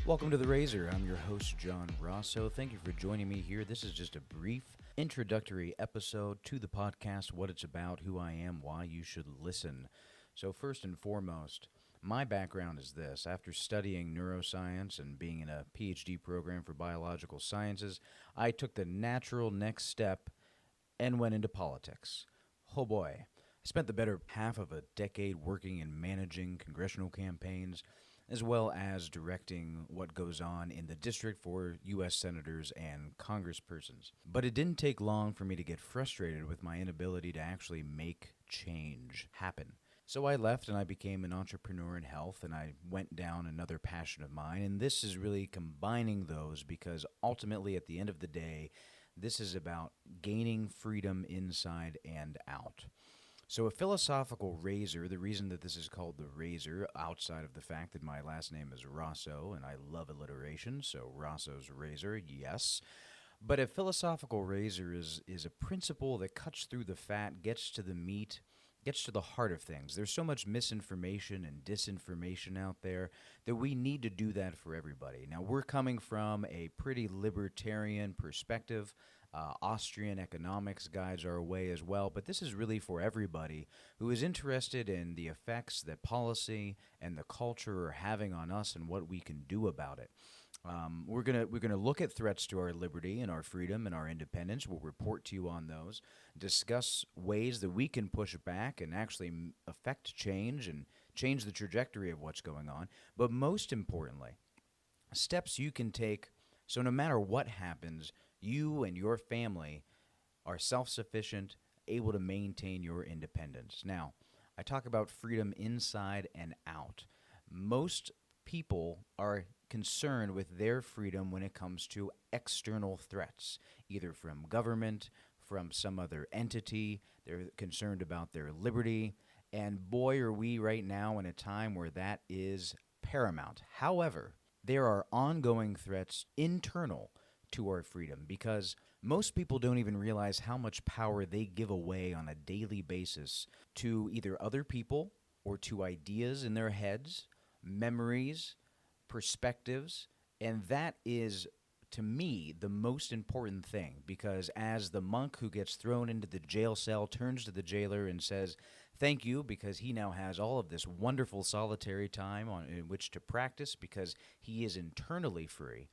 Welcome to The Razor. I'm your host, John Rosso. Thank you for joining me here. This is just a brief introductory episode to the podcast, what it's about, who I am, why you should listen. So first and foremost, my background is this. After studying neuroscience and being in a PhD program for biological sciences, I took the natural next step and went into politics. Oh boy. I spent the better half of a decade working and managing congressional campaigns, as well as directing what goes on in the district for U.S. senators and congresspersons. But it didn't take long for me to get frustrated with my inability to actually make change happen. So I left and I became an entrepreneur in health, and I went down another passion of mine, and this is really combining those because ultimately at the end of the day, this is about gaining freedom inside and out. So a philosophical razor, the reason that this is called the razor, outside of the fact that my last name is Rosso and I love alliteration, so Rosso's razor, yes. But a philosophical razor is a principle that cuts through the fat, gets to the meat, gets to the heart of things. There's so much misinformation and disinformation out there that we need to do that for everybody. Now, we're coming from a pretty libertarian perspective. Austrian economics guides our way as well, but this is really for everybody who is interested in the effects that policy and the culture are having on us and what we can do about it. We're gonna look at threats to our liberty and our freedom and our independence. We'll report to you on those, discuss ways that we can push back and actually affect change and change the trajectory of what's going on. But most importantly, steps you can take so no matter what happens, you and your family are self-sufficient, able to maintain your independence. Now, I talk about freedom inside and out. Most people are concerned with their freedom when it comes to external threats, either from government, from some other entity. They're concerned about their liberty. And boy, are we right now in a time where that is paramount. However, there are ongoing threats internal to our freedom because most people don't even realize how much power they give away on a daily basis to either other people or to ideas in their heads, memories, perspectives, and that is, to me, the most important thing because as the monk who gets thrown into the jail cell turns to the jailer and says, thank you, because he now has all of this wonderful solitary time in which to practice because he is internally free.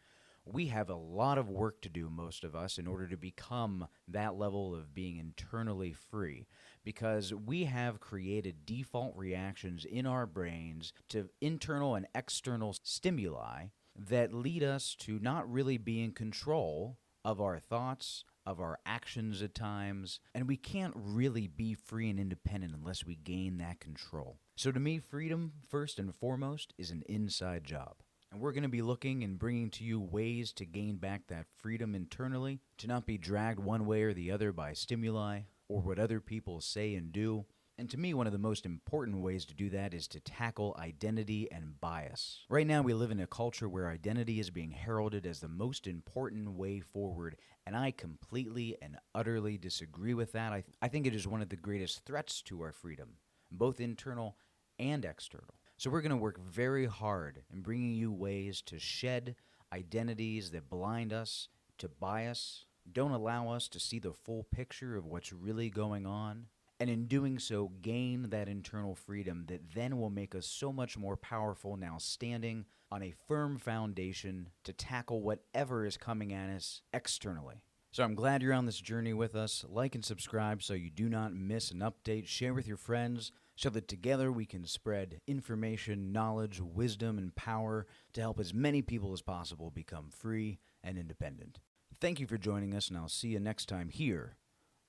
We have a lot of work to do, most of us, in order to become that level of being internally free because we have created default reactions in our brains to internal and external stimuli that lead us to not really be in control of our thoughts, of our actions at times, and we can't really be free and independent unless we gain that control. So to me, freedom, first and foremost, is an inside job. And we're going to be looking and bringing to you ways to gain back that freedom internally, to not be dragged one way or the other by stimuli or what other people say and do. And to me, one of the most important ways to do that is to tackle identity and bias. Right now, we live in a culture where identity is being heralded as the most important way forward, and I completely and utterly disagree with that. I think it is one of the greatest threats to our freedom, both internal and external. So we're going to work very hard in bringing you ways to shed identities that blind us to bias, don't allow us to see the full picture of what's really going on, and in doing so, gain that internal freedom that then will make us so much more powerful now standing on a firm foundation to tackle whatever is coming at us externally. So I'm glad you're on this journey with us. Like and subscribe so you do not miss an update. Share with your friends so that together we can spread information, knowledge, wisdom, and power to help as many people as possible become free and independent. Thank you for joining us, and I'll see you next time here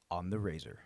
on The Razor.